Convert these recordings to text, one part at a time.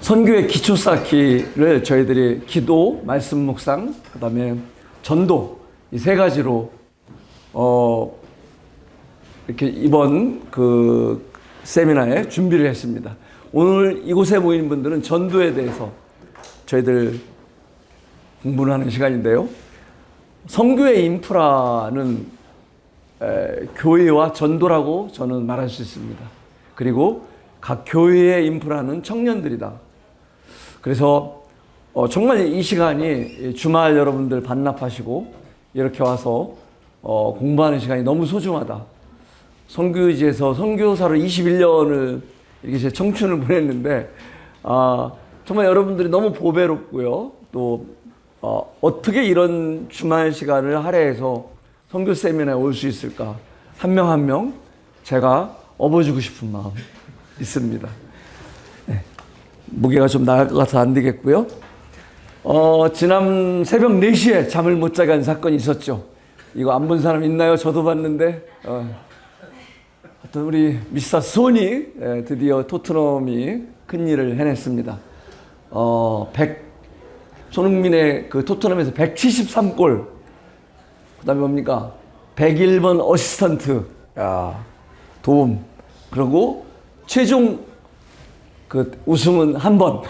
선교의 기초 쌓기를 저희들이 기도, 말씀 묵상, 그 다음에 전도 이 세 가지로 이렇게 이번 그 세미나에 준비를 했습니다. 오늘 이곳에 모인 분들은 전도에 대해서 저희들 공부를 하는 시간인데요. 선교의 인프라는 교회와 전도라고 저는 말할 수 있습니다. 그리고 각 교회의 인프라는 청년들이다. 그래서 정말 이 시간이 주말 여러분들 반납하시고 이렇게 와서 공부하는 시간이 너무 소중하다. 선교지에서 선교사로 21년을 이렇게 제 청춘을 보냈는데 정말 여러분들이 너무 보배롭고요. 또 어떻게 이런 주말 시간을 할애해서 선교 세미나에 올 수 있을까? 한 명 한 명 제가 업어주고 싶은 마음 있습니다. 네. 무게가 좀 나을 것 같아서 안 되겠고요. 지난 새벽 4시에 잠을 못 자게 한 사건이 있었죠. 이거 안 본 사람 있나요? 저도 봤는데 어떤 우리 미스터 소니 드디어 토트넘이 큰일을 해냈습니다. 손흥민의 그 토트넘에서 173골, 그 다음에 뭡니까? 101번 어시스턴트, 도움. 그리고 최종 그 우승은 한 번.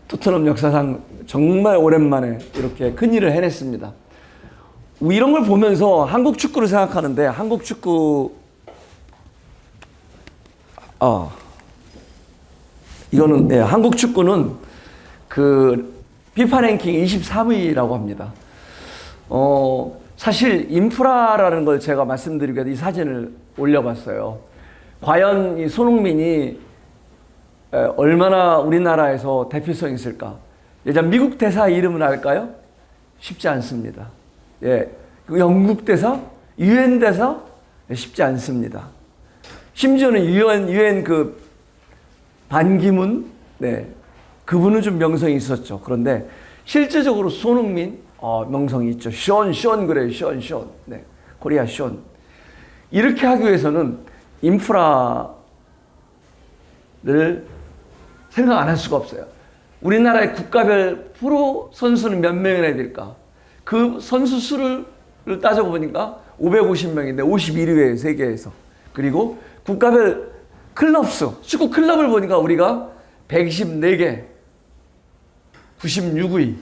토트넘 역사상 정말 오랜만에 이렇게 큰일을 해냈습니다. 이런 걸 보면서 한국 축구를 생각하는데, 한국 축구, 이거는, 네, 한국 축구는 그 피파 랭킹 23위라고 합니다. 사실 인프라라는 걸 제가 말씀드리기 위해서 이 사진을 올려봤어요. 과연 이 손흥민이 얼마나 우리나라에서 대표성이 있을까? 예전 미국 대사 이름은 알까요? 쉽지 않습니다. 예, 영국 대사, 유엔 대사 쉽지 않습니다. 심지어는 유엔 그 반기문, 네, 그분은 좀 명성이 있었죠. 그런데 실제적으로 손흥민 명성이 있죠. 션 그래요. 션. 네, 코리아 션. 이렇게 하기 위해서는 인프라를 생각 안 할 수가 없어요. 우리나라의 국가별 프로 선수는 몇 명이나 될까? 그 선수 수를 따져보니까 550명인데 51위예요, 세계에서. 그리고 국가별 클럽 수, 축구 클럽을 보니까 우리가 124개, 96위.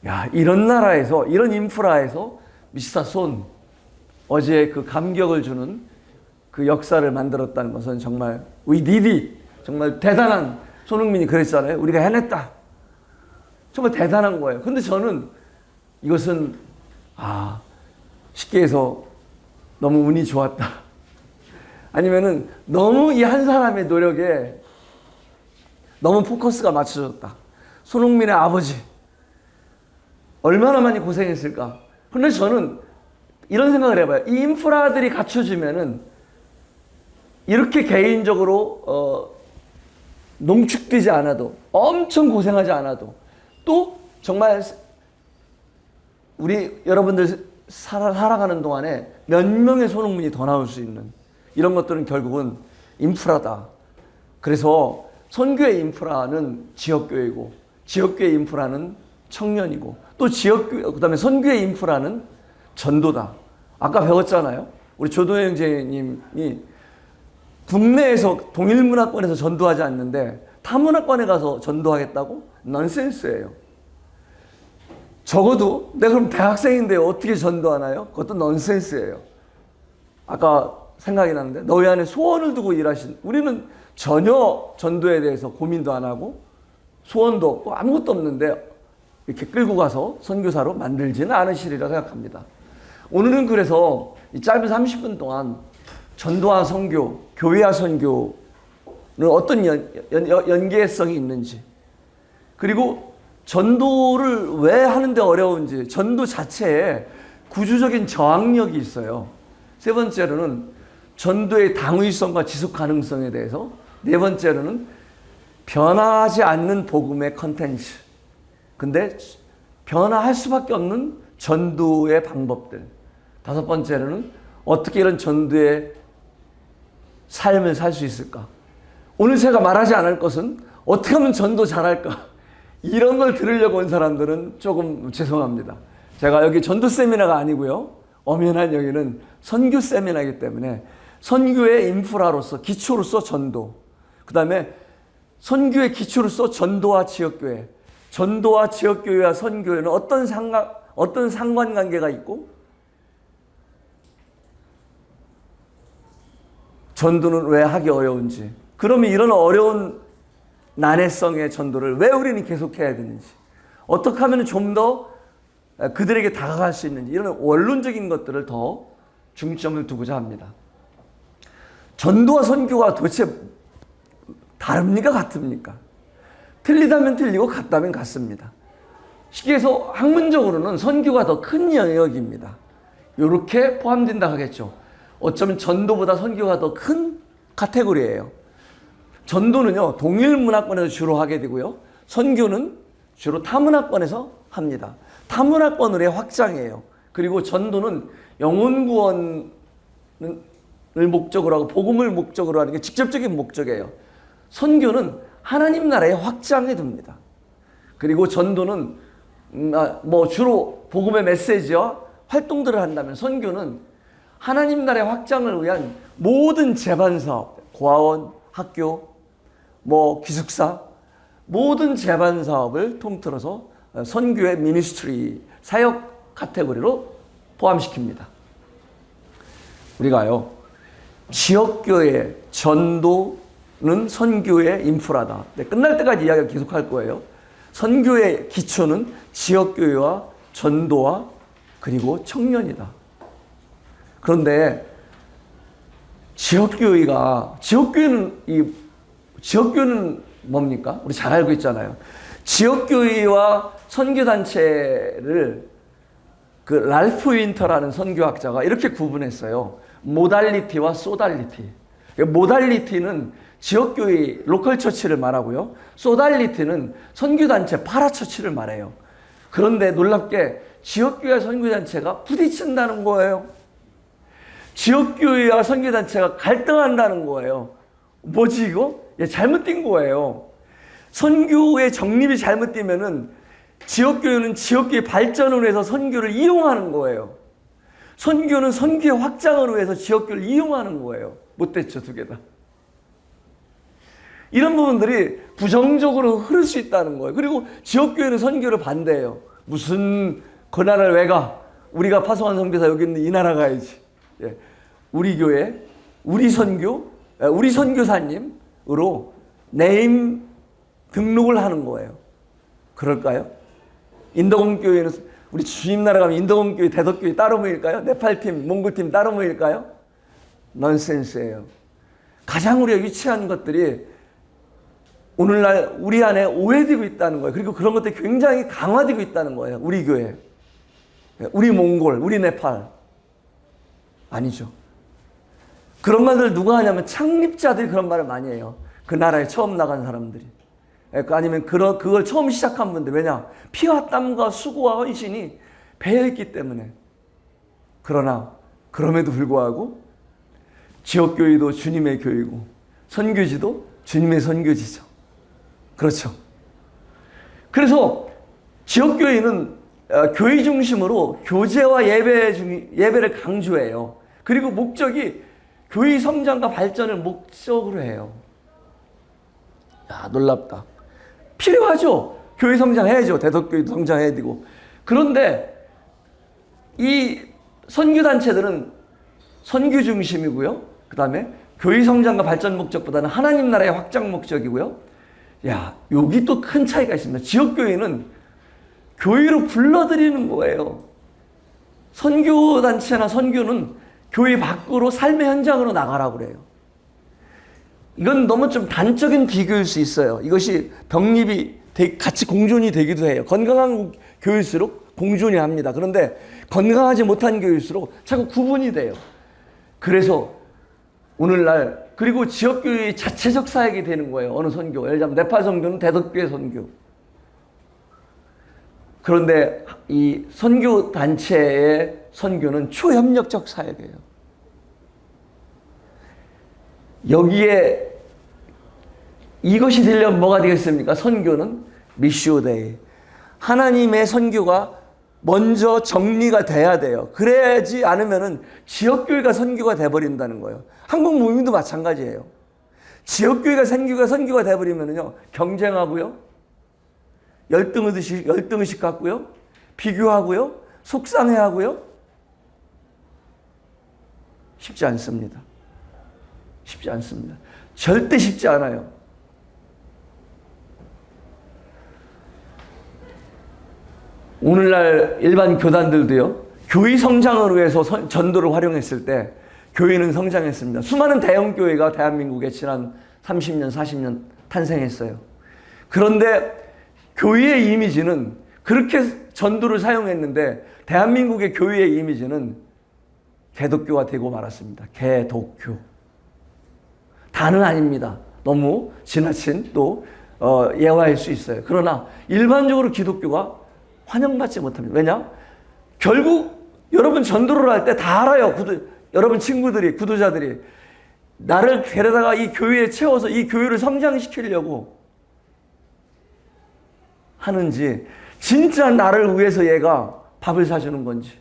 야, 이런 나라에서, 이런 인프라에서 미스터 손, 어제 그 감격을 주는 그 역사를 만들었다는 것은 정말 we did it. 정말 대단한, 손흥민이 그랬잖아요. 우리가 해냈다. 정말 대단한 거예요. 근데 저는 이것은 쉽게 해서 너무 운이 좋았다. 아니면은 너무 이 한 사람의 노력에 너무 포커스가 맞춰졌다. 손흥민의 아버지 얼마나 많이 고생했을까. 근데 저는 이런 생각을 해봐요. 이 인프라들이 갖춰지면은 이렇게 개인적으로 농축되지 않아도, 엄청 고생하지 않아도, 또 정말 우리 여러분들 살아가는 동안에 몇 명의 손흥민이 더 나올 수 있는 이런 것들은 결국은 인프라다. 그래서 선교의 인프라는 지역교회이고, 지역교회 인프라는 청년이고, 또 지역교회, 그 다음에 선교의 인프라는 전도다. 아까 배웠잖아요. 우리 조도영 형제님이 국내에서 동일문화권에서 전도하지 않는데 타문화권에 가서 전도하겠다고? 넌센스예요. 적어도 내가 그럼 대학생인데 어떻게 전도하나요? 그것도 넌센스예요. 아까 생각이 나는데 너희 안에 소원을 두고 일하신, 우리는 전혀 전도에 대해서 고민도 안 하고 소원도 없고 아무것도 없는데 이렇게 끌고 가서 선교사로 만들지는 않으시리라 생각합니다. 오늘은 그래서 이 짧은 30분 동안 전도와 선교, 교회와 선교는 어떤 연계성이 있는지, 그리고 전도를 왜 하는데 어려운지, 전도 자체에 구조적인 저항력이 있어요. 세 번째로는 전도의 당위성과 지속 가능성에 대해서, 네 번째로는 변화하지 않는 복음의 컨텐츠. 근데 변화할 수밖에 없는 전도의 방법들. 다섯 번째로는 어떻게 이런 전도의 삶을 살 수 있을까? 오늘 제가 말하지 않을 것은 어떻게 하면 전도 잘할까? 이런 걸 들으려고 온 사람들은 조금 죄송합니다. 제가 여기 전도 세미나가 아니고요. 엄연한 여기는 선교 세미나이기 때문에 선교의 인프라로서, 기초로서 전도, 그 다음에 선교의 기초로서 전도와 지역교회, 전도와 지역교회와 선교회는 어떤 상관관계가 있고, 전도는 왜 하기 어려운지, 그러면 이런 어려운 난해성의 전도를 왜 우리는 계속해야 되는지, 어떻게 하면 좀 더 그들에게 다가갈 수 있는지, 이런 원론적인 것들을 더 중점을 두고자 합니다. 전도와 선교가 도대체 다릅니까? 같습니까? 틀리다면 틀리고 같다면 같습니다. 쉽게 해서 학문적으로는 선교가 더 큰 영역입니다. 이렇게 포함된다 하겠죠. 어쩌면 전도보다 선교가 더 큰 카테고리예요. 전도는요, 동일 문화권에서 주로 하게 되고요. 선교는 주로 타문화권에서 합니다. 타문화권의 확장이에요. 그리고 전도는 영혼 구원을 목적으로 하고 복음을 목적으로 하는 게 직접적인 목적이에요. 선교는 하나님 나라의 확장이 됩니다. 그리고 전도는 주로 복음의 메시지와 활동들을 한다면, 선교는 하나님 나라의 확장을 위한 모든 재반사업, 고아원, 학교, 기숙사, 모든 재반사업을 통틀어서 선교의 미니스트리, 사역 카테고리로 포함시킵니다. 우리가요, 지역교회 전도는 선교의 인프라다. 끝날 때까지 이야기를 계속할 거예요. 선교의 기초는 지역교회와 전도와 그리고 청년이다. 그런데 지역교회는 뭡니까? 우리 잘 알고 있잖아요. 지역교회와 선교단체를 랄프 윈터라는 선교학자가 이렇게 구분했어요. 모달리티와 소달리티. 모달리티는 지역교회 로컬 처치를 말하고요. 소달리티는 선교단체 파라처치를 말해요. 그런데 놀랍게 지역교회와 선교단체가 부딪힌다는 거예요. 지역교회와 선교단체가 갈등한다는 거예요. 뭐지 이거? 잘못된 거예요. 선교의 정립이 잘못되면은 지역교회는 지역교회 발전을 위해서 선교를 이용하는 거예요. 선교는 선교의 확장을 위해서 지역교회를 이용하는 거예요. 못됐죠, 두 개 다. 이런 부분들이 부정적으로 흐를 수 있다는 거예요. 그리고 지역교회는 선교를 반대해요. 무슨 그 나라를 왜 가? 우리가 파송한 선교사 여기 있는데 이 나라 가야지. 우리 교회, 우리 선교, 우리 선교사님으로 네임 등록을 하는 거예요. 그럴까요? 인도공교회는 우리 주님 나라 가면 인도공교회, 대덕교회 따로 모일까요? 네팔팀, 몽골팀 따로 모일까요? 넌센스예요. 가장 우리가 유치한 것들이 오늘날 우리 안에 오해되고 있다는 거예요. 그리고 그런 것들이 굉장히 강화되고 있다는 거예요. 우리 교회, 우리 몽골, 우리 네팔. 아니죠. 그런 말들 누가 하냐면 창립자들이 그런 말을 많이 해요. 그 나라에 처음 나간 사람들이. 아니면 그걸 처음 시작한 분들. 왜냐? 피와 땀과 수고와 헌신이 배어있기 때문에. 그러나 그럼에도 불구하고 지역교회도 주님의 교회고 선교지도 주님의 선교지죠. 그렇죠. 그래서 지역교회는 교회 중심으로 교제와 예배를 강조해요. 그리고 목적이 교회 성장과 발전을 목적으로 해요. 야, 놀랍다. 필요하죠. 교회 성장해야죠. 대덕교회도 성장해야 되고. 그런데 이 선교단체들은 선교 중심이고요. 그 다음에 교회 성장과 발전 목적보다는 하나님 나라의 확장 목적이고요. 야, 여기 또 큰 차이가 있습니다. 지역교회는 교회로 불러들이는 거예요. 선교단체나 선교는 교회 밖으로 삶의 현장으로 나가라고 그래요. 이건 너무 좀 단적인 비교일 수 있어요. 이것이 병립이 같이 공존이 되기도 해요. 건강한 교회일수록 공존이 합니다. 그런데 건강하지 못한 교회일수록 자꾸 구분이 돼요. 그래서 오늘날 그리고 지역교회의 자체적 사역이 되는 거예요. 어느 선교. 예를 들면 네팔 선교는 대덕교회 선교. 그런데 이 선교단체의 선교는 초협력적 사역이에요. 여기에 이것이 되려면 뭐가 되겠습니까? 선교는 미시오 데이. 하나님의 선교가 먼저 정리가 돼야 돼요. 그래야지 않으면은 지역교회가 선교가 돼버린다는 거예요. 한국 모임도 마찬가지예요. 지역교회가 선교가 돼버리면은요, 경쟁하고요, 열등의식 갖고요, 비교하고요, 속상해하고요, 쉽지 않습니다. 쉽지 않습니다. 절대 쉽지 않아요. 오늘날 일반 교단들도요, 교회 성장을 위해서 전도를 활용했을 때 교회는 성장했습니다. 수많은 대형 교회가 대한민국에 지난 30년, 40년 탄생했어요. 그런데 교회의 이미지는 그렇게 전도를 사용했는데 대한민국의 교회의 이미지는 개독교가 되고 말았습니다. 개독교. 다는 아닙니다. 너무 지나친 또 예화일 수 있어요. 그러나 일반적으로 기독교가 환영받지 못합니다. 왜냐? 결국 여러분 전도를 할 때 다 알아요. 여러분 친구들이, 구도자들이 나를 데려다가 이 교회에 채워서 이 교회를 성장시키려고 하는지, 진짜 나를 위해서 얘가 밥을 사주는 건지,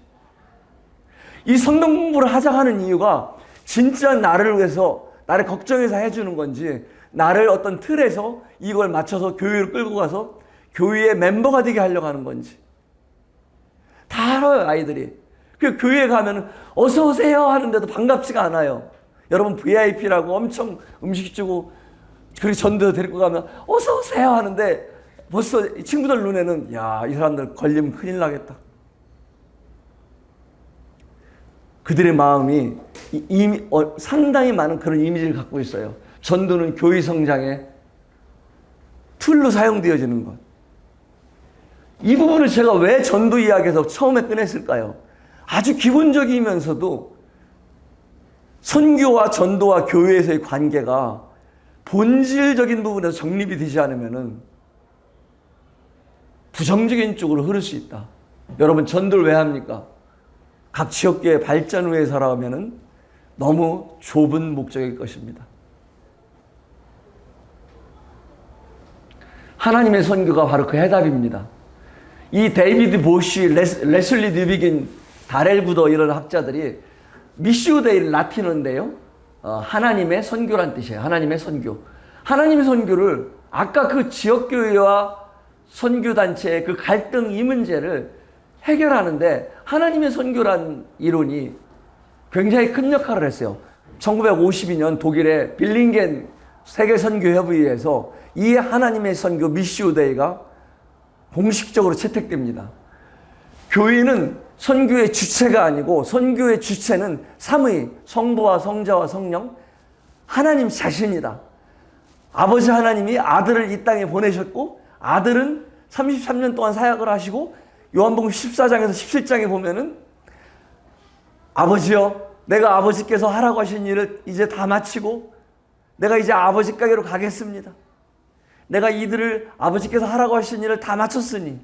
이 성경 공부를 하자 하는 이유가 진짜 나를 위해서, 나를 걱정해서 해주는 건지, 나를 어떤 틀에서 이걸 맞춰서 교회를 끌고 가서 교회의 멤버가 되게 하려고 하는 건지 다 알아요, 아이들이. 그 교회에 가면 어서 오세요 하는데도 반갑지가 않아요. 여러분 VIP라고 엄청 음식 주고 그리고 전도 데리고 가면 어서 오세요 하는데 벌써 친구들 눈에는 야, 이 사람들 걸리면 큰일 나겠다. 그들의 마음이 상당히 많은 그런 이미지를 갖고 있어요. 전도는 교회 성장의 툴로 사용되어지는 것. 이 부분을 제가 왜 전도 이야기에서 처음에 꺼냈을까요? 아주 기본적이면서도 선교와 전도와 교회에서의 관계가 본질적인 부분에서 정립이 되지 않으면 부정적인 쪽으로 흐를 수 있다. 여러분 전도를 왜 합니까? 각 지역교회 발전을 위해서라면 너무 좁은 목적일 것입니다. 하나님의 선교가 바로 그 해답입니다. 이 데이비드 보쉬, 레슬리 뉴비긴, 다렐 구더 이런 학자들이 미시오 데이 라틴어인데요, 하나님의 선교란 뜻이에요. 하나님의 선교. 하나님의 선교를 아까 그 지역교회와 선교단체의 그 갈등, 이 문제를 해결하는데 하나님의 선교란 이론이 굉장히 큰 역할을 했어요. 1952년 독일의 빌링겐 세계선교협의회에서 이 하나님의 선교 미시오 데이가 공식적으로 채택됩니다. 교회는 선교의 주체가 아니고 선교의 주체는 삼위, 성부와 성자와 성령, 하나님 자신이다. 아버지 하나님이 아들을 이 땅에 보내셨고 아들은 33년 동안 사역을 하시고 요한복음 14장에서 17장에 보면은 아버지여, 내가 아버지께서 하라고 하신 일을 이제 다 마치고 내가 이제 아버지 가게로 가겠습니다. 내가 이들을 아버지께서 하라고 하신 일을 다 마쳤으니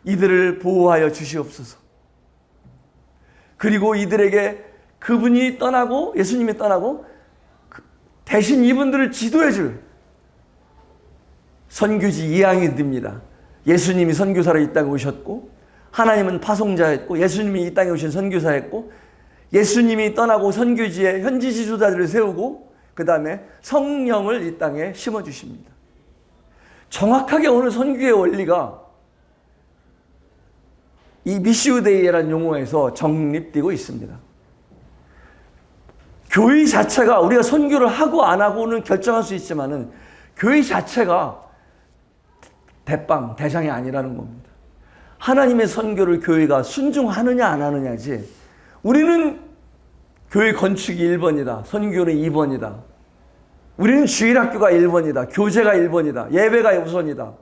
이들을 보호하여 주시옵소서. 그리고 이들에게 그분이 떠나고 예수님이 떠나고 대신 이분들을 지도해 줄 선교지 이양이 됩니다. 예수님이 선교사로 이 땅에 오셨고 하나님은 파송자였고 예수님이 이 땅에 오신 선교사였고 예수님이 떠나고 선교지에 현지 지도자들을 세우고 그 다음에 성령을 이 땅에 심어주십니다. 정확하게 오늘 선교의 원리가 이 미시오 데이라는 용어에서 정립되고 있습니다. 교회 자체가 우리가 선교를 하고 안 하고는 결정할 수 있지만은 교회 자체가 대장이 아니라는 겁니다. 하나님의 선교를 교회가 순종하느냐 안 하느냐지. 우리는 교회 건축이 1번이다. 선교는 2번이다. 우리는 주일학교가 1번이다. 교제가 1번이다. 예배가 우선이다.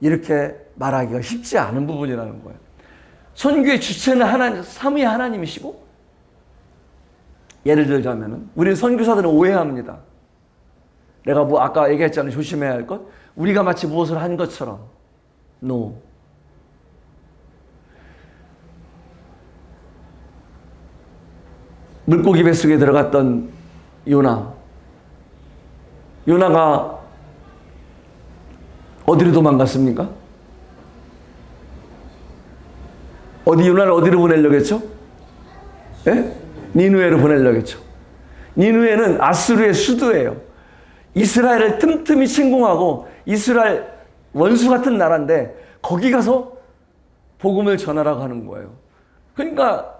이렇게 말하기가 쉽지 않은 부분이라는 거예요. 선교의 주체는 하나님, 삼위 하나님이시고, 예를 들자면은 우리 선교사들은 오해합니다. 내가 뭐 아까 얘기했잖아요. 조심해야 할 것. 우리가 마치 무엇을 한 것처럼. No. 물고기 뱃속에 들어갔던 요나. 요나가 어디로 도망갔습니까? 요나를 어디로 보내려고 했죠? 예? 니느웨로 보내려고 했죠. 니느웨는 아수르의 수도예요. 이스라엘을 틈틈이 침공하고 이스라엘 원수 같은 나라인데 거기 가서 복음을 전하라고 하는 거예요. 그러니까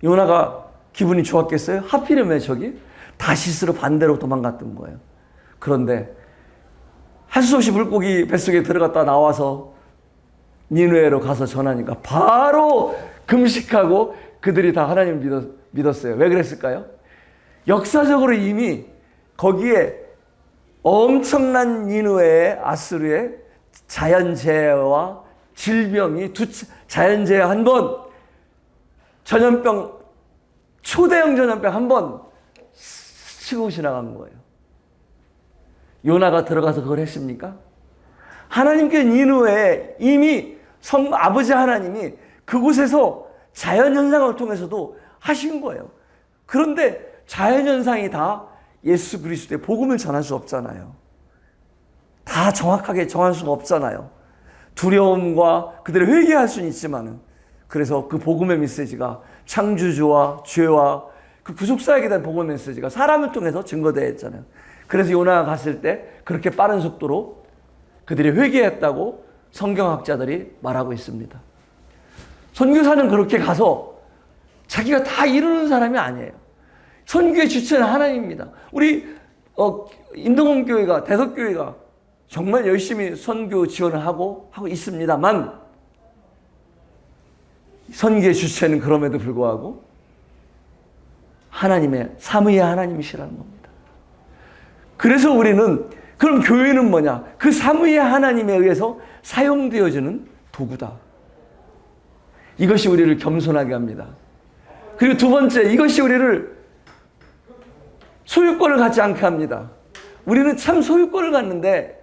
요나가 기분이 좋았겠어요? 하필이면 왜 저기? 다시스로 반대로 도망갔던 거예요. 그런데 할 수 없이 물고기 뱃속에 들어갔다 나와서 니느웨로 가서 전하니까 바로 금식하고 그들이 다 하나님을 믿었어요. 왜 그랬을까요? 역사적으로 이미 거기에 엄청난 니느웨의 아수르의 자연재해와 질병이 자연재해 한 번, 전염병, 초대형 전염병 한 번 치고 지나간 거예요. 요나가 들어가서 그걸 했습니까? 하나님께 니느웨에 이미 아버지 하나님이 그곳에서 자연현상을 통해서도 하신 거예요. 그런데 자연현상이 다 예수 그리스도의 복음을 전할 수 없잖아요. 다 정확하게 정할 수가 없잖아요. 두려움과 그들의 회개할 수는 있지만은, 그래서 그 복음의 메시지가 창조주와 죄와 그 구속사에게 대한 복음의 메시지가 사람을 통해서 증거되어 있잖아요. 그래서 요나가 갔을 때 그렇게 빠른 속도로 그들이 회개했다고 성경학자들이 말하고 있습니다. 선교사는 그렇게 가서 자기가 다 이루는 사람이 아니에요. 선교의 주체는 하나님입니다. 우리 인동원 교회가, 대덕교회가 정말 열심히 선교 지원을 하고 있습니다만, 선교의 주체는 그럼에도 불구하고 하나님의, 삼위의 하나님이시라는 겁니다. 그래서 우리는, 그럼 교회는 뭐냐? 그 삼위의 하나님에 의해서 사용되어지는 도구다. 이것이 우리를 겸손하게 합니다. 그리고 두 번째, 이것이 우리를 소유권을 갖지 않게 합니다. 우리는 참 소유권을 갖는데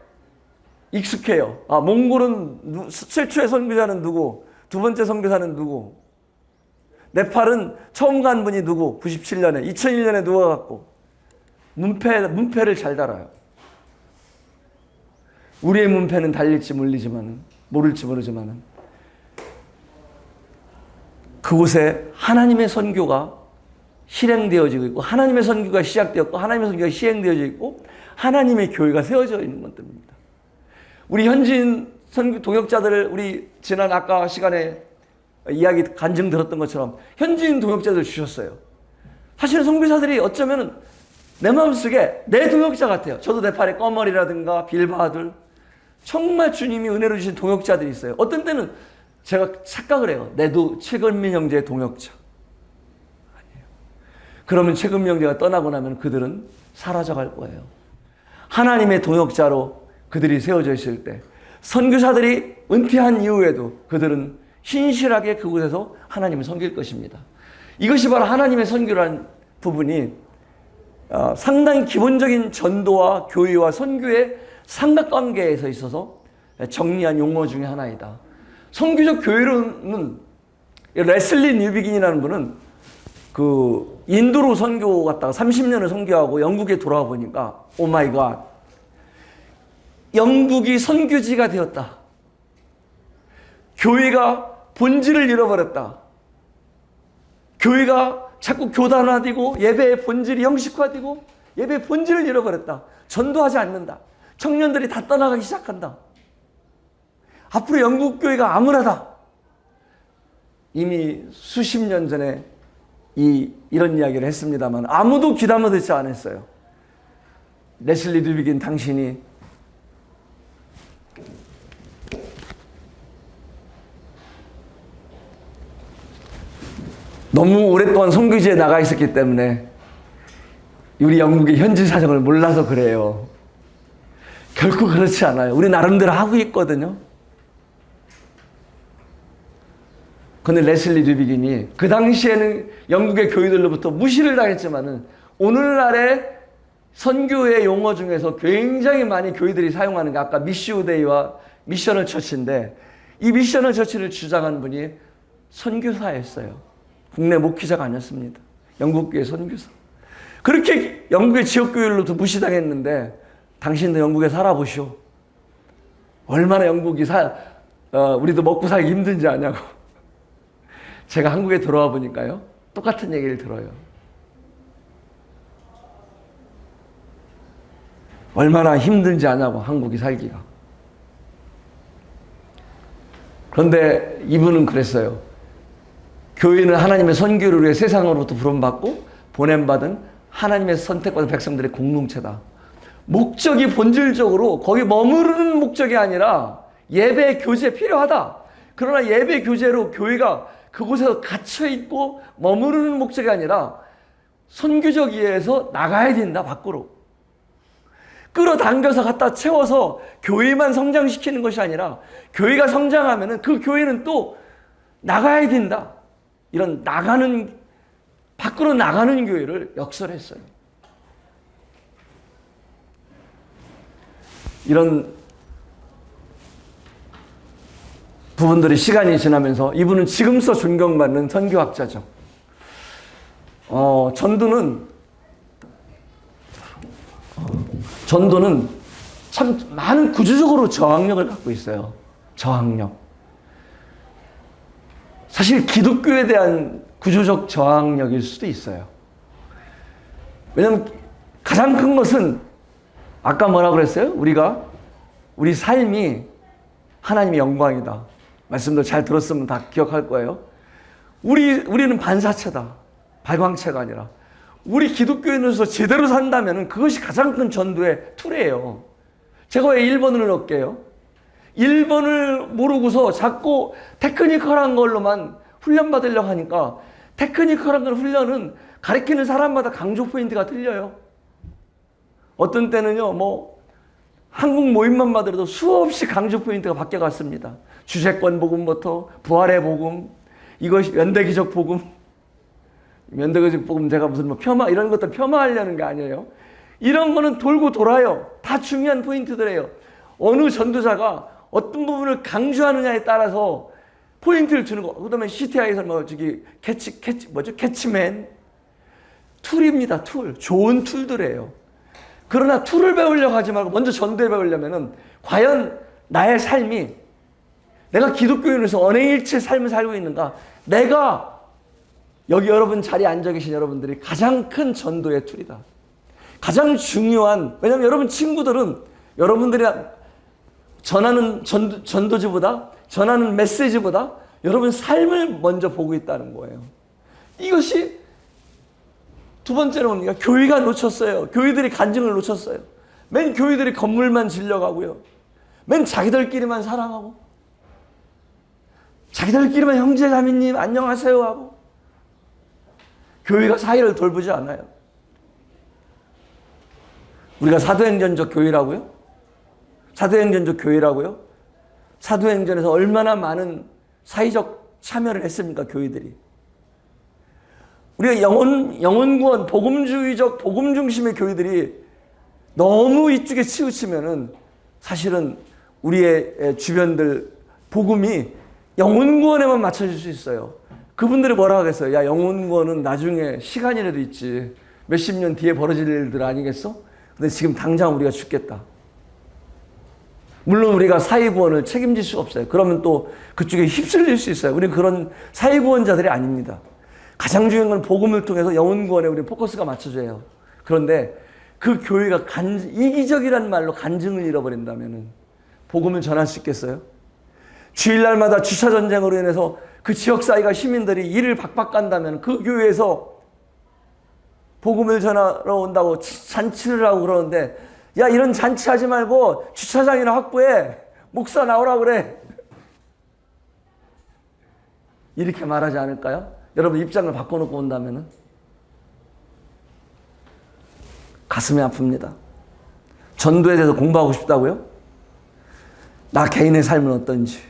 익숙해요. 몽골은 최초의 선교사는 누구? 두 번째 선교사는 누구? 네팔은 처음 간 분이 누구? 97년에, 2001년에 누가 갔고? 문패를 잘 달아요. 우리의 문패는 달릴지 모를지 모르지만은 그곳에 하나님의 선교가 실행되어지고 있고, 하나님의 선교가 시작되었고, 하나님의 선교가 시행되어져 있고, 하나님의 교회가 세워져 있는 것들입니다. 우리 현지인 선교 동역자들을, 우리 지난 아까 시간에 이야기 간증 들었던 것처럼 현지인 동역자들 주셨어요. 사실은 선교사들이 어쩌면은 내 마음속에 내 동역자 같아요. 저도 네팔의 꺼머리라든가 빌바들, 정말 주님이 은혜로 주신 동역자들이 있어요. 어떤 때는 제가 착각을 해요. 내도 최근민 형제의 동역자. 아니에요. 그러면 최근민 형제가 떠나고 나면 그들은 사라져갈 거예요. 하나님의 동역자로 그들이 세워져 있을 때, 선교사들이 은퇴한 이후에도 그들은 신실하게 그곳에서 하나님을 섬길 것입니다. 이것이 바로 하나님의 선교라는 부분이 상당히 기본적인 전도와 교회와 선교의 삼각관계에서 있어서 정리한 용어 중에 하나이다. 선교적 교회로는 레슬리 뉴비긴이라는 분은 그 인도로 선교 갔다가 30년을 선교하고 영국에 돌아와 보니까 오 마이 갓, 영국이 선교지가 되었다. 교회가 본질을 잃어버렸다. 교회가 자꾸 교단화되고 예배의 본질이 형식화되고 예배의 본질을 잃어버렸다. 전도하지 않는다. 청년들이 다 떠나가기 시작한다. 앞으로 영국 교회가 암울하다. 이미 수십 년 전에 이런 이야기를 했습니다만 아무도 귀담아 듣지 않았어요. 레슬리 뉴비긴 당신이 너무 오랫동안 선교지에 나가 있었기 때문에 우리 영국의 현지 사정을 몰라서 그래요. 결코 그렇지 않아요. 우리 나름대로 하고 있거든요. 근데 레슬리 뉴비긴이 그 당시에는 영국의 교회들로부터 무시를 당했지만은 오늘날의 선교의 용어 중에서 굉장히 많이 교회들이 사용하는 게 아까 미시오데이와 미셔널 처치인데, 이 미셔널 처치를 주장한 분이 선교사였어요. 국내 목회자가 아니었습니다. 영국교회 선교사. 그렇게 영국의 지역교회로도 무시당했는데 당신도 영국에 살아보시오. 얼마나 영국이 우리도 먹고 살기 힘든지 아냐고. 제가 한국에 들어와 보니까요, 똑같은 얘기를 들어요. 얼마나 힘든지 아냐고, 한국이 살기가. 그런데 이분은 그랬어요. 교회는 하나님의 선교를 위해 세상으로부터 부름받고 보냄받은 하나님의 선택받은 백성들의 공동체다. 목적이 본질적으로 거기 머무르는 목적이 아니라 예배 교제 필요하다. 그러나 예배 교제로 교회가 그곳에서 갇혀있고 머무르는 목적이 아니라 선교적 이해에서 나가야 된다, 밖으로. 끌어당겨서 갖다 채워서 교회만 성장시키는 것이 아니라 교회가 성장하면 그 교회는 또 나가야 된다. 이런 밖으로 나가는 교회를 역설했어요. 이런 부분들이 시간이 지나면서 이분은 지금서 존경받는 선교학자죠. 전도는 참 많은 구조적으로 저항력을 갖고 있어요. 저항력. 사실 기독교에 대한 구조적 저항력일 수도 있어요. 왜냐하면 가장 큰 것은 아까 뭐라 그랬어요? 우리 삶이 하나님의 영광이다. 말씀도 잘 들었으면 다 기억할 거예요. 우리는 반사체다. 발광체가 아니라. 우리 기독교인으로서 제대로 산다면 그것이 가장 큰 전도의 툴이에요. 제가 왜 1번을 넣을게요? 1번을 모르고서 자꾸 테크니컬한 걸로만 훈련받으려고 하니까 테크니컬한 훈련은 가르치는 사람마다 강조 포인트가 틀려요. 어떤 때는요, 한국 모임만 받으라도 수없이 강조 포인트가 바뀌어갔습니다. 주재권 복음부터 부활의 복음, 이것이 연대기적 복음, 연대기적 복음 제가 무슨 폄하, 이런 것들 폄하하려는 게 아니에요. 이런 거는 돌고 돌아요. 다 중요한 포인트들이에요. 어느 전도자가 어떤 부분을 강조하느냐에 따라서 포인트를 주는 거. 그 다음에 CTI에서 캐치맨. 툴입니다, 툴. 좋은 툴들이에요. 그러나 툴을 배우려고 하지 말고 먼저 전도에 배우려면은 과연 나의 삶이 내가 기독교인으로서 언행일체 삶을 살고 있는가? 내가 여기 여러분 자리에 앉아 계신 여러분들이 가장 큰 전도의 툴이다. 가장 중요한, 왜냐하면 여러분 친구들은 여러분들이 전하는 전도지보다, 전하는 메시지보다 여러분 삶을 먼저 보고 있다는 거예요. 이것이 두 번째는 뭡니까? 교회가 놓쳤어요. 교회들이 간증을 놓쳤어요. 맨 교회들이 건물만 질려가고요. 맨 자기들끼리만 사랑하고, 자기들끼리만 형제자매님 안녕하세요 하고, 교회가 사이를 돌보지 않아요. 우리가 사도행전적 교회라고요? 사도행전적 교회라고요? 사도행전에서 얼마나 많은 사회적 참여를 했습니까, 교회들이? 우리가 영혼구원, 복음주의적, 복음 중심의 교회들이 너무 이쪽에 치우치면은 사실은 우리의 주변들 복음이 영혼구원에만 맞춰질 수 있어요. 그분들이 뭐라 하겠어요? 야, 영혼구원은 나중에 시간이라도 있지. 몇십 년 뒤에 벌어질 일들 아니겠어? 근데 지금 당장 우리가 죽겠다. 물론 우리가 사회구원을 책임질 수 없어요. 그러면 또 그쪽에 휩쓸릴 수 있어요. 우리는 그런 사회구원자들이 아닙니다. 가장 중요한 건 복음을 통해서 영혼구원에 우리 포커스가 맞춰져야 해요. 그런데 그 교회가 이기적이라는 말로 간증을 잃어버린다면 복음을 전할 수 있겠어요? 주일날마다 주차전쟁으로 인해서 그 지역사회가 시민들이 일을 박박 간다면 그 교회에서 복음을 전하러 온다고 잔치를 하고 그러는데, 야, 이런 잔치하지 말고 주차장이나 확보해. 목사 나오라 그래. 이렇게 말하지 않을까요? 여러분 입장을 바꿔놓고 온다면 가슴이 아픕니다. 전도에 대해서 공부하고 싶다고요? 나 개인의 삶은 어떤지.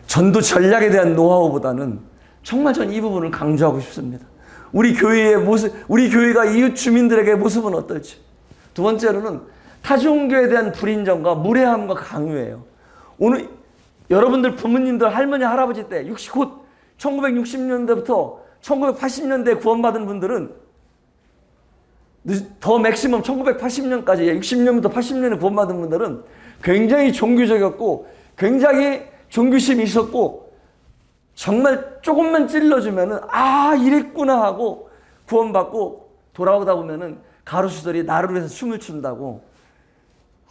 전도 전략에 대한 노하우보다는 정말 전 이 부분을 강조하고 싶습니다. 우리 교회의 모습, 우리 교회가 이웃 주민들에게 모습은 어떨지. 두 번째로는 타종교에 대한 불인정과 무례함과 강요예요. 오늘 여러분들 부모님들 할머니 할아버지 때 1960년대부터 1980년대에 구원받은 분들은 더 맥시멈 1980년까지 60년부터 80년에 구원받은 분들은 굉장히 종교적이었고 굉장히 종교심이 있었고 정말 조금만 찔러주면은 아 이랬구나 하고 구원받고 돌아오다 보면은 가로수들이 나루루에서 춤을 춘다고.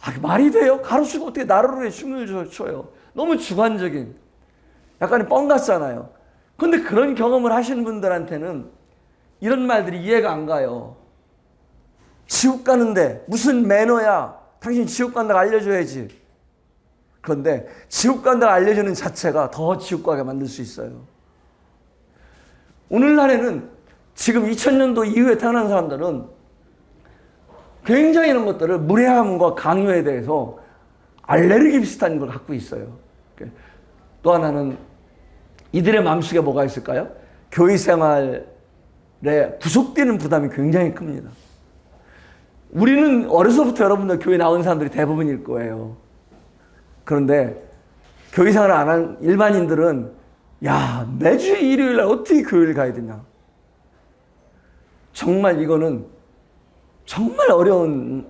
아, 말이 돼요? 가로수가 어떻게 나루루에 춤을 춰요? 너무 주관적인 약간의 뻥 같잖아요. 근데 그런 경험을 하시는 분들한테는 이런 말들이 이해가 안 가요. 지옥 가는데 무슨 매너야? 당신 지옥 간다고 알려줘야지. 그런데 지옥 간다고 알려주는 자체가 더 지옥 가게 만들 수 있어요. 오늘날에는 지금 2000년도 이후에 태어난 사람들은 굉장히 이런 것들을 무례함과 강요에 대해서 알레르기 비슷한 걸 갖고 있어요. 또 하나는 이들의 마음속에 뭐가 있을까요? 교회 생활에 구속되는 부담이 굉장히 큽니다. 우리는 어려서부터 여러분들 교회 나온 사람들이 대부분일 거예요. 그런데 교회 생활을 안 한 일반인들은 야, 매주 일요일 날 어떻게 교회를 가야 되냐. 정말 이거는 정말 어려운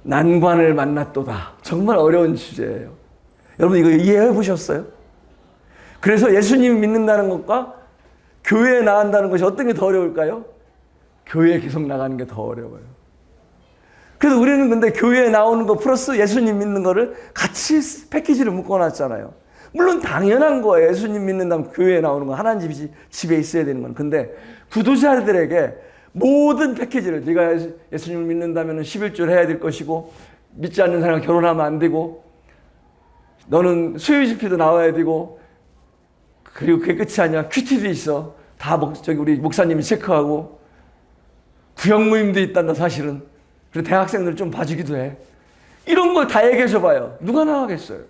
난관을 만났도다. 정말 어려운 주제예요. 여러분 이거 이해해 보셨어요? 그래서 예수님을 믿는다는 것과 교회에 나간다는 것이 어떤 게 더 어려울까요? 교회에 계속 나가는 게 더 어려워요. 그래서 우리는 근데 교회에 나오는 거 플러스 예수님 믿는 거를 같이 패키지를 묶어놨잖아요. 물론 당연한 거예요. 예수님 믿는다면 교회에 나오는 거 하나님 집에 있어야 되는 건. 근데 구도자들에게 모든 패키지를 네가 예수님을 믿는다면 11조를 해야 될 것이고 믿지 않는 사람과 결혼하면 안 되고 너는 수요집회도 나와야 되고 그리고 그게 끝이 아니야. 큐티도 있어. 다 저기 우리 목사님이 체크하고 구역 모임도 있단다 사실은. 그리고 대학생들 좀 봐주기도 해. 이런 걸 다 얘기해 줘봐요. 누가 나가겠어요?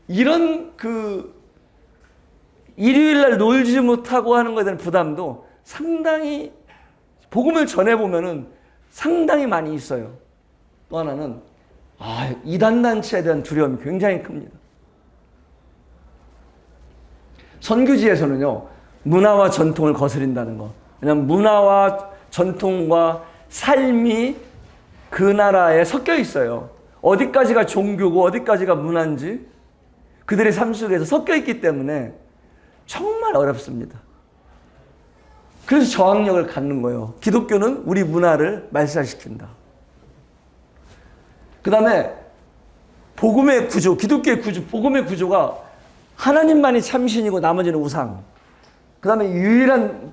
이런 일요일날 놀지 못하고 하는 것에 대한 부담도 상당히 복음을 전해보면은 상당히 많이 있어요. 또 하나는 이단단체에 대한 두려움이 굉장히 큽니다. 선교지에서는요, 문화와 전통을 거스린다는 거. 왜냐하면 문화와 전통과 삶이 그 나라에 섞여 있어요. 어디까지가 종교고 어디까지가 문화인지 그들의 삶 속에서 섞여 있기 때문에 정말 어렵습니다. 그래서 저항력을 갖는 거예요. 기독교는 우리 문화를 말살시킨다. 그 다음에 복음의 구조, 기독교의 구조, 복음의 구조가 하나님만이 참신이고 나머지는 우상. 그 다음에 유일한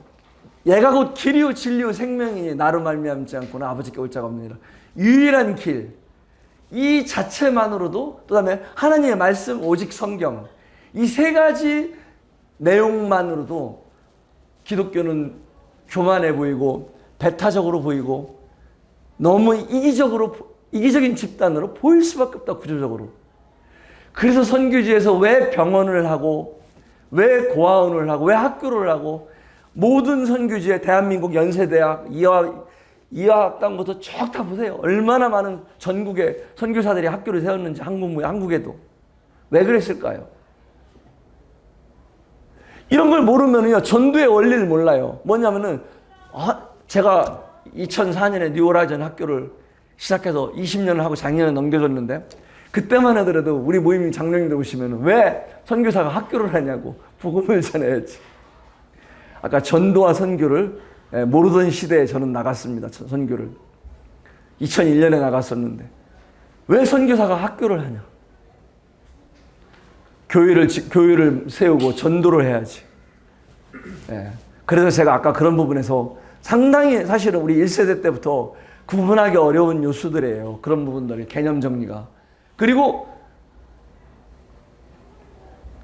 얘가 곧 길이요 진리요 생명이니 나로 말미암지 않고는 아버지께 올 자가 없느니라. 유일한 길. 이 자체만으로도 또 다음에 하나님의 말씀 오직 성경. 이 세 가지 내용만으로도 기독교는 교만해 보이고 배타적으로 보이고 너무 이기적인 집단으로 보일 수밖에 없다. 구조적으로. 그래서 선교지에서 왜 병원을 하고 왜 고아원을 하고 왜 학교를 하고 모든 선교지에 대한민국 연세대학 이화학당부터 쭉 다 보세요. 얼마나 많은 전국에 선교사들이 학교를 세웠는지 한국에도. 왜 그랬을까요? 이런 걸 모르면요 전도의 원리를 몰라요. 뭐냐면은 제가 2004년에 뉴호라이즌 학교를 시작해서 20년을 하고 작년에 넘겨줬는데 그때만 하더라도 우리 모임 장로님들 오시면 왜 선교사가 학교를 하냐고 복음을 전해야지. 아까 전도와 선교를 모르던 시대에 저는 나갔습니다. 선교를 2001년에 나갔었는데 왜 선교사가 학교를 하냐? 교회를 세우고 전도를 해야지. 그래서 제가 아까 그런 부분에서 상당히 사실은 우리 1세대 때부터 구분하기 어려운 요소들이에요. 그런 부분들이 개념 정리가. 그리고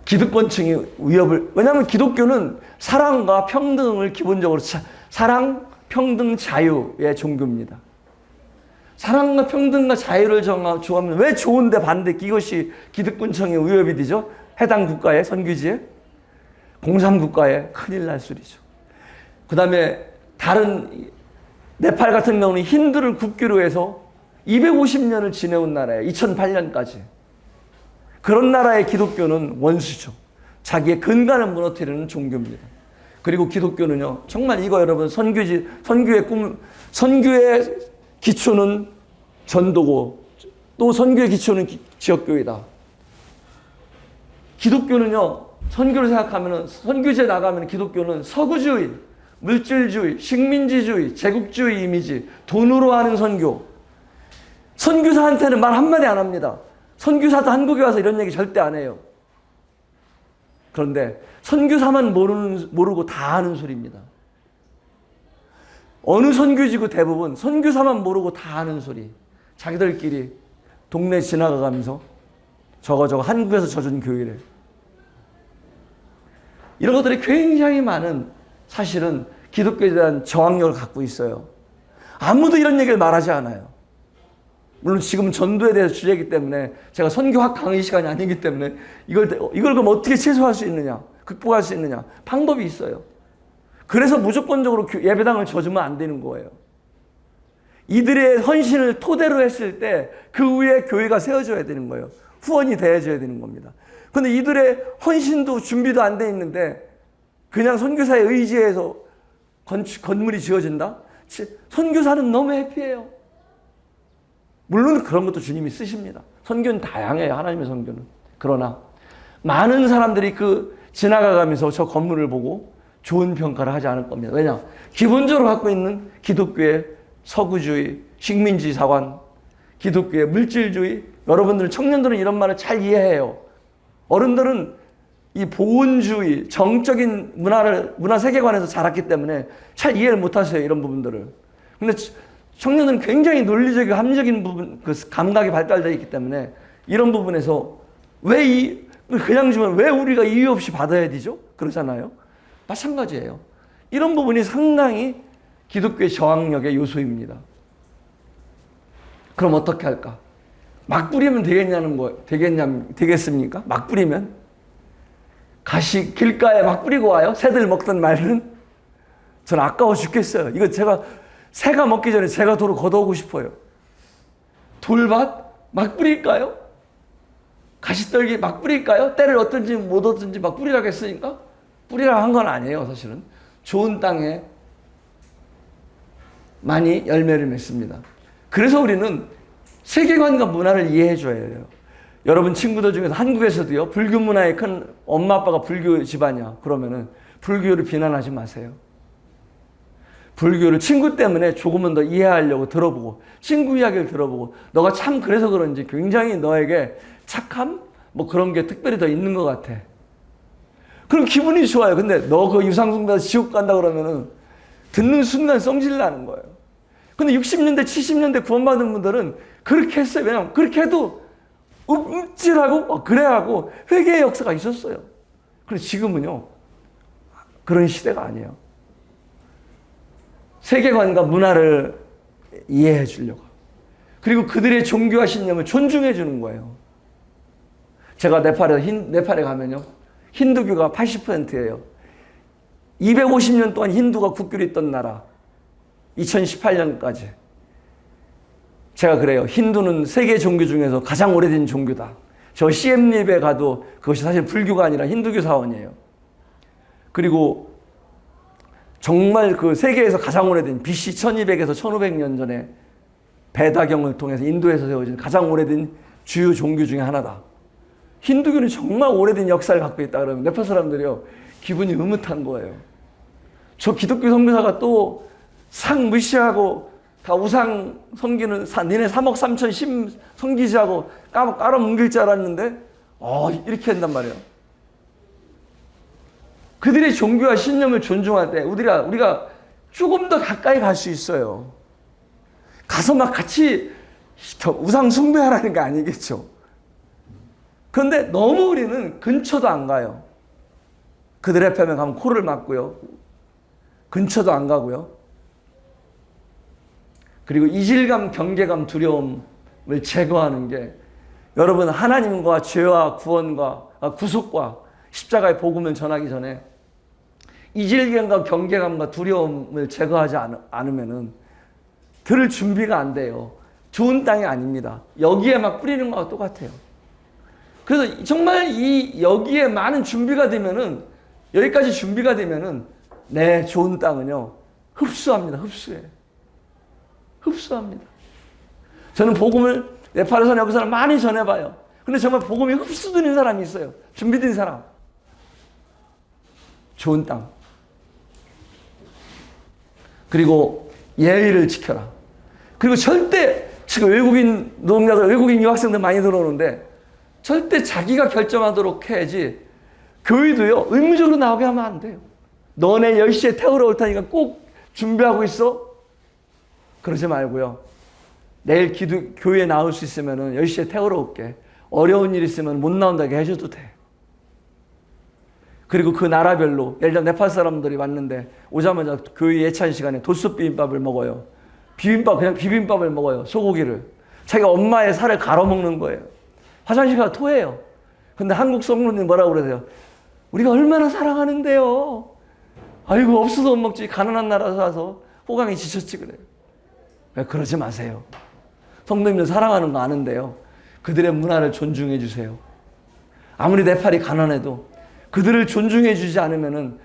기득권층이 위협을, 왜냐하면 기독교는 사랑과 평등을 기본적으로 사랑, 평등, 자유의 종교입니다. 사랑과 평등과 자유를 좋아하면 왜 좋은데 반대 이것이 기득권층의 위협이 되죠? 해당 국가의 선교지에 공산국가에 큰일 날 소리죠. 그 다음에 다른 네팔 같은 경우는 힌두를 국교로 해서 250년을 지내온 나라예요. 2008년까지. 그런 나라의 기독교는 원수죠. 자기의 근간을 무너뜨리는 종교입니다. 그리고 기독교는요, 정말 이거 여러분, 선교의 기초는 전도고, 또 선교의 기초는 지역교회다. 기독교는요, 선교를 생각하면, 선교지에 나가면 기독교는 서구주의, 물질주의, 식민지주의, 제국주의 이미지, 돈으로 하는 선교. 선교사한테는 말 한마디 안 합니다. 선교사도 한국에 와서 이런 얘기 절대 안 해요. 그런데 선교사만 모르고 다 하는 소리입니다. 어느 선교지고 대부분 선교사만 모르고 다 하는 소리. 자기들끼리 동네 지나가면서 저거 한국에서 져준 교회래. 이런 것들이 굉장히 많은, 사실은 기독교에 대한 저항력을 갖고 있어요. 아무도 이런 얘기를 말하지 않아요. 물론 지금 전도에 대해서 주제이기 때문에, 제가 선교학 강의 시간이 아니기 때문에 이걸 그럼 어떻게 최소화할 수 있느냐, 극복할 수 있느냐, 방법이 있어요. 그래서 무조건적으로 예배당을 져주면 안 되는 거예요. 이들의 헌신을 토대로 했을 때 그 위에 교회가 세워져야 되는 거예요. 후원이 되어져야 되는 겁니다. 그런데 이들의 헌신도 준비도 안 돼 있는데 그냥 선교사의 의지에서 건물이 지어진다? 선교사는 너무 해피해요. 물론 그런 것도 주님이 쓰십니다. 선교는 다양해요. 하나님의 선교는. 그러나 많은 사람들이 지나가면서 저 건물을 보고 좋은 평가를 하지 않을 겁니다. 왜냐? 기본적으로 갖고 있는 기독교의 서구주의, 식민지 사관, 기독교의 물질주의, 여러분들 청년들은 이런 말을 잘 이해해요. 어른들은 이 보온주의, 정적인 문화 세계관에서 자랐기 때문에 잘 이해를 못하세요. 이런 부분들을. 근데 청년은 굉장히 논리적이고 합리적인 부분, 감각이 발달되어 있기 때문에 이런 부분에서 그냥 주면 왜 우리가 이유 없이 받아야 되죠? 그러잖아요. 마찬가지예요. 이런 부분이 상당히 기독교의 저항력의 요소입니다. 그럼 어떻게 할까? 막 뿌리면 되겠습니까? 막 뿌리면? 길가에 막 뿌리고 와요? 새들 먹던 말은? 전 아까워 죽겠어요. 이거 새가 먹기 전에 제가 도로 걷어오고 싶어요. 돌밭? 막 뿌릴까요? 가시떨기 막 뿌릴까요? 때를 얻든지 못 얻든지 막 뿌리라고 했으니까? 뿌리라고 한 건 아니에요, 사실은. 좋은 땅에 많이 열매를 맺습니다. 그래서 우리는 세계관과 문화를 이해해 줘야 해요. 여러분 친구들 중에서 한국에서도요, 불교 문화에 큰 엄마 아빠가 불교 집안이야. 그러면은 불교를 비난하지 마세요. 불교를 친구 때문에 조금은 더 이해하려고 들어보고, 친구 이야기를 들어보고, 너가 참 그래서 그런지 굉장히 너에게 착함? 뭐 그런 게 특별히 더 있는 것 같아. 그럼 기분이 좋아요. 근데 너 그 유상숭배해서 지옥 간다 그러면은 듣는 순간 성질 나는 거예요. 근데 60년대, 70년대 구원받은 분들은 그렇게 했어요. 왜냐면 그렇게 해도 움찔하고 그래 하고 회개의 역사가 있었어요. 그런데 지금은요, 그런 시대가 아니에요. 세계관과 문화를 이해해 주려고. 그리고 그들의 종교와 신념을 존중해 주는 거예요. 제가 네팔에 가면요, 힌두교가 80%예요. 250년 동안 힌두가 국교로 있던 나라. 2018년까지. 제가 그래요. 힌두는 세계 종교 중에서 가장 오래된 종교다. 저 시엠립에 가도 그것이 사실 불교가 아니라 힌두교 사원이에요. 그리고 정말 그 세계에서 가장 오래된 BC 1200에서 1500년 전에 베다경을 통해서 인도에서 세워진 가장 오래된 주요 종교 중에 하나다. 힌두교는 정말 오래된 역사를 갖고 있다 그러면 네팔 사람들이요, 기분이 흐뭇한 거예요. 저 기독교 선교사가 또 상 무시하고 다 우상 섬기는 니네 3억 3천 심 섬기지하고 깔아뭉길 줄 알았는데 이렇게 한단 말이에요. 그들의 종교와 신념을 존중할 때 우리가 조금 더 가까이 갈 수 있어요. 가서 막 같이 우상 숭배하라는 게 아니겠죠. 그런데 너무 우리는 근처도 안 가요. 그들 앞에 가면 코를 막고요. 근처도 안 가고요. 그리고 이질감, 경계감, 두려움을 제거하는 게, 여러분 하나님과 죄와 구원과 구속과 십자가의 복음을 전하기 전에 이질감과 경계감과 두려움을 제거하지 않으면은 들을 준비가 안 돼요. 좋은 땅이 아닙니다. 여기에 막 뿌리는 거와 똑같아요. 그래서 정말 여기에 많은 준비가 되면은, 여기까지 준비가 되면은 내 좋은 땅은요, 흡수합니다. 흡수합니다. 저는 복음을 네팔에서나 여기서나 많이 전해봐요. 근데 정말 복음이 흡수되는 사람이 있어요. 준비된 사람. 좋은 땅. 그리고 예의를 지켜라. 그리고 절대, 지금 외국인 노동자들, 외국인 유학생들 많이 들어오는데 절대 자기가 결정하도록 해야지 교회도요, 의무적으로 나오게 하면 안 돼요. 너네 10시에 태우러 올 테니까 꼭 준비하고 있어? 그러지 말고요. 내일 교회에 나올 수 있으면 10시에 태우러 올게. 어려운 일 있으면 못 나온다고 해줘도 돼. 그리고 그 나라별로, 예를 들어 네팔 사람들이 왔는데 오자마자 교회 예찬 시간에 도수 비빔밥을 먹어요. 그냥 비빔밥을 먹어요. 소고기를. 자기가 엄마의 살을 갈아 먹는 거예요. 화장실 가서 토해요. 근데 한국 성도님 뭐라고 그러세요? 우리가 얼마나 사랑하는데요. 아이고, 없어도 못 먹지. 가난한 나라에서 와서 호강이 지쳤지 그래요. 그러지 마세요. 성도님들 사랑하는 거 아는데요. 그들의 문화를 존중해 주세요. 아무리 네팔이 가난해도 그들을 존중해 주지 않으면은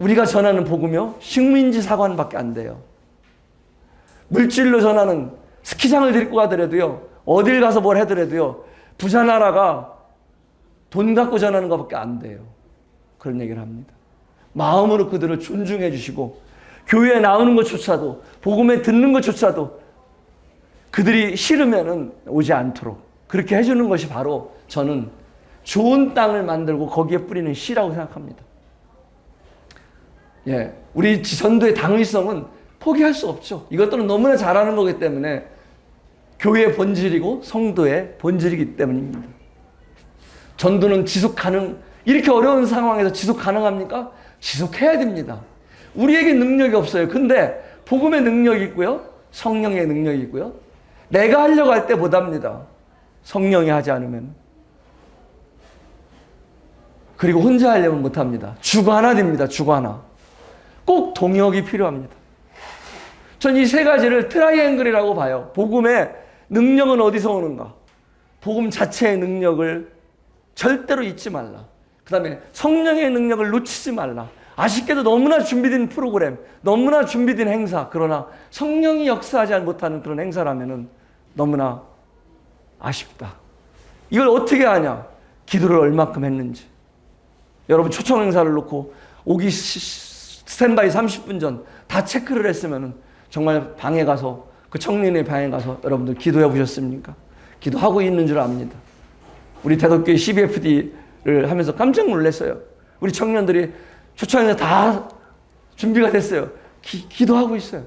우리가 전하는 복음이요, 식민지 사관밖에 안 돼요. 물질로 전하는 스키장을 데리고 가더라도요, 어딜 가서 뭘 하더라도요, 부자 나라가 돈 갖고 전하는 것밖에 안 돼요. 그런 얘기를 합니다. 마음으로 그들을 존중해 주시고 교회에 나오는 것조차도, 복음에 듣는 것조차도 그들이 싫으면은 오지 않도록 그렇게 해주는 것이 바로 저는 좋은 땅을 만들고 거기에 뿌리는 씨라고 생각합니다. 예, 우리 전도의 당위성은 포기할 수 없죠. 이것들은 너무나 잘하는 거기 때문에 교회의 본질이고 성도의 본질이기 때문입니다. 전도는 지속 가능, 이렇게 어려운 상황에서 지속 가능합니까? 지속해야 됩니다. 우리에게 능력이 없어요. 근데 복음의 능력이 있고요, 성령의 능력이 있고요. 내가 하려고 할 때 못합니다. 성령이 하지 않으면. 그리고 혼자 하려면 못합니다. 주고 하나 됩니다. 주고 하나. 꼭 동역이 필요합니다. 전 이 세 가지를 트라이앵글이라고 봐요. 복음의 능력은 어디서 오는가? 복음 자체의 능력을 절대로 잊지 말라. 그 다음에 성령의 능력을 놓치지 말라. 아쉽게도 너무나 준비된 프로그램, 너무나 준비된 행사, 그러나 성령이 역사하지 못하는 그런 행사라면 너무나 아쉽다. 이걸 어떻게 하냐? 기도를 얼마큼 했는지. 여러분 초청 행사를 놓고 오기 스탠바이 30분 전 다 체크를 했으면 정말 방에 가서, 그 청년의 방에 가서 여러분들 기도해 보셨습니까? 기도하고 있는 줄 압니다. 우리 대덕교회 CBFD를 하면서 깜짝 놀랐어요. 우리 청년들이 초청행사 다 준비가 됐어요. 기도하고 있어요.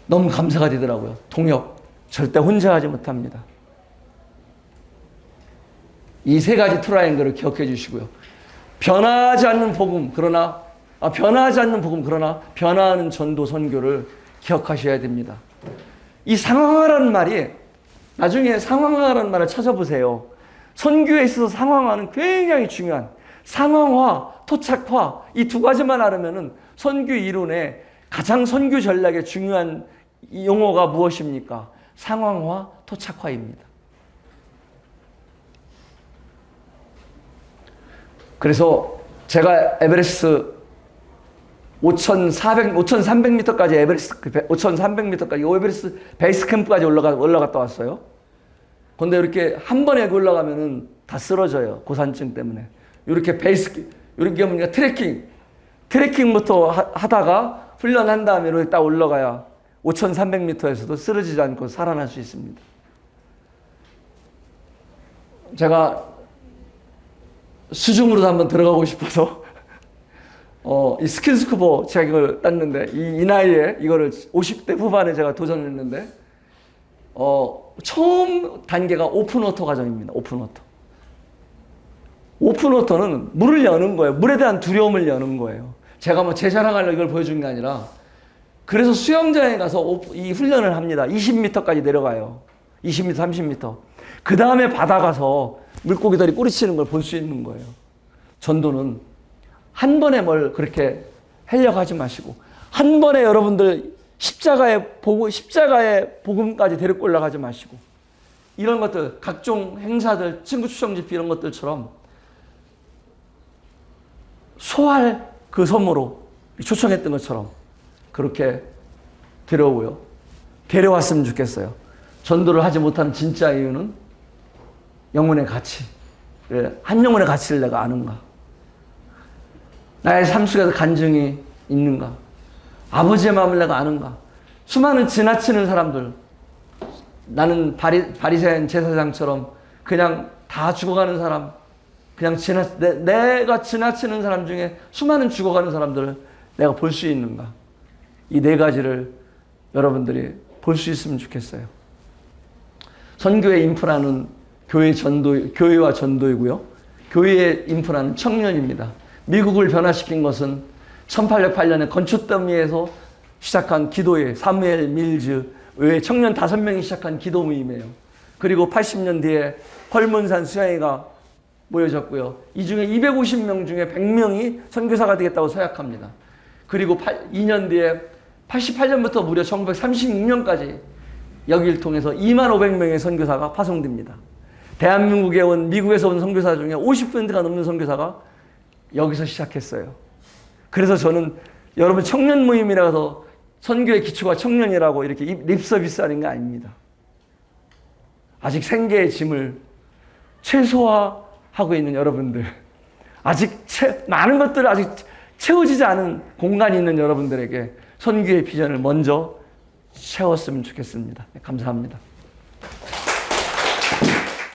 너무 감사가 되더라고요. 동역 절대 혼자 하지 못합니다. 이 세 가지 트라이앵글을 기억해 주시고요. 변하지 않는 복음, 그러나 변화하는 전도 선교를 기억하셔야 됩니다. 이 상황화라는 말이, 나중에 상황화라는 말을 찾아보세요. 선교에 있어서 상황화는 굉장히 중요한, 상황화, 토착화, 이 두 가지만 알으면은 선교 이론의 가장 선교 전략의 중요한 용어가 무엇입니까? 상황화, 토착화입니다. 그래서 제가 에베레스트 5,300m까지 에베레스트 베이스 캠프까지 올라갔다 왔어요. 근데 이렇게 한 번에 올라가면은 다 쓰러져요. 고산증 때문에. 이렇게 이렇게 하면 트레킹부터 하다가 훈련한 다음에 이렇게 딱 올라가야 5,300m에서도 쓰러지지 않고 살아날 수 있습니다. 제가 수중으로도 한번 들어가고 싶어서 이 스킨스쿠버 제가 이걸 땄는데, 이 나이에 이거를 50대 후반에 제가 도전했는데, 처음 단계가 오픈워터 과정입니다. 오픈워터는 물을 여는 거예요. 물에 대한 두려움을 여는 거예요. 제가 뭐 제 자랑하려고 이걸 보여준 게 아니라, 그래서 수영장에 가서 이 훈련을 합니다. 20m까지 내려가요. 20m, 30m. 그 다음에 바다 가서 물고기들이 꼬리치는 걸 볼 수 있는 거예요. 전도는 한 번에 뭘 그렇게 하려고 하지 마시고, 한 번에 여러분들 십자가의 복음까지 데리고 올라가지 마시고, 이런 것들, 각종 행사들, 친구 추천 집회 이런 것들처럼 소할 그 섬으로 초청했던 것처럼 그렇게 데려왔으면 좋겠어요. 전도를 하지 못하는 진짜 이유는 영혼의 가치, 한 영혼의 가치를 내가 아는가? 나의 삶 속에서 간증이 있는가? 아버지의 마음을 내가 아는가? 수많은 지나치는 사람들, 나는 바리새인 제사장처럼 그냥 다 죽어가는 사람, 그냥 내가 지나치는 사람 중에 수많은 죽어가는 사람들을 내가 볼 수 있는가? 이 네 가지를 여러분들이 볼 수 있으면 좋겠어요. 선교의 인프라는 교회와 전도이고요. 교회의 인프라는 청년입니다. 미국을 변화시킨 것은 1808년에 건축더미에서 시작한 기도회, 사무엘 밀즈 외에 청년 5명이 시작한 기도 모임이에요. 그리고 80년 뒤에 헐문산 수양회가 모여졌고요. 이 중에 250명 중에 100명이 선교사가 되겠다고 서약합니다. 그리고 2년 뒤에 88년부터 무려 1936년까지 여기를 통해서 2만 500명의 선교사가 파송됩니다. 대한민국에 온 미국에서 온 선교사 중에 50%가 넘는 선교사가 여기서 시작했어요. 그래서 저는 여러분 청년 모임이라서 선교의 기초가 청년이라고 이렇게 립서비스 하는 게 아닙니다. 아직 생계의 짐을 최소화하고 있는 여러분들, 아직 많은 것들을 아직 채워지지 않은 공간이 있는 여러분들에게 선교의 비전을 먼저 채웠으면 좋겠습니다. 감사합니다.